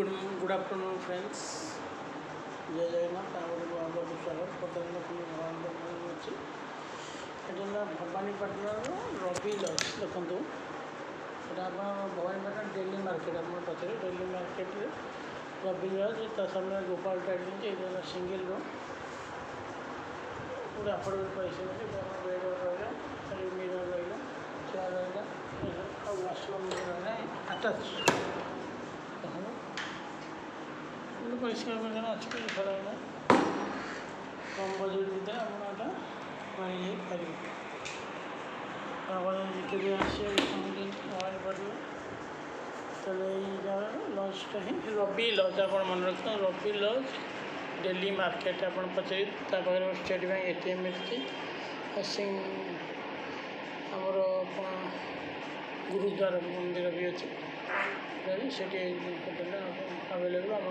good afternoon friends जय जगन्नाथ बहुत स्वागत बर्तमान अच्छी एटा भवानीपाटना रवि लज देखो यहाँ आप भवानीपाटना डेली मार्केट आप पचारे डेली मार्केट रवि लज सामने गोपाल ट्रेडिंग ये सिंगल रूम पूरे अफोर्डेबल प्राइस बेड रहा मिरर रहा चेयर रहा वाशरूम रहा अटैच परिष्कार परिच्छन अच्छी किसी खराब ना कम बजेट भितर आपड़ा पारे आपके आसे भवानीपाटना तेल लजटा ही रवि लज आप मन रखते रवि लज डेली मार्केट आप पचारे स्टेट बैंक एटीएम मिलती आमर गुरुद्वार मंदिर भी अच्छे से होटेल अवेलेबल आप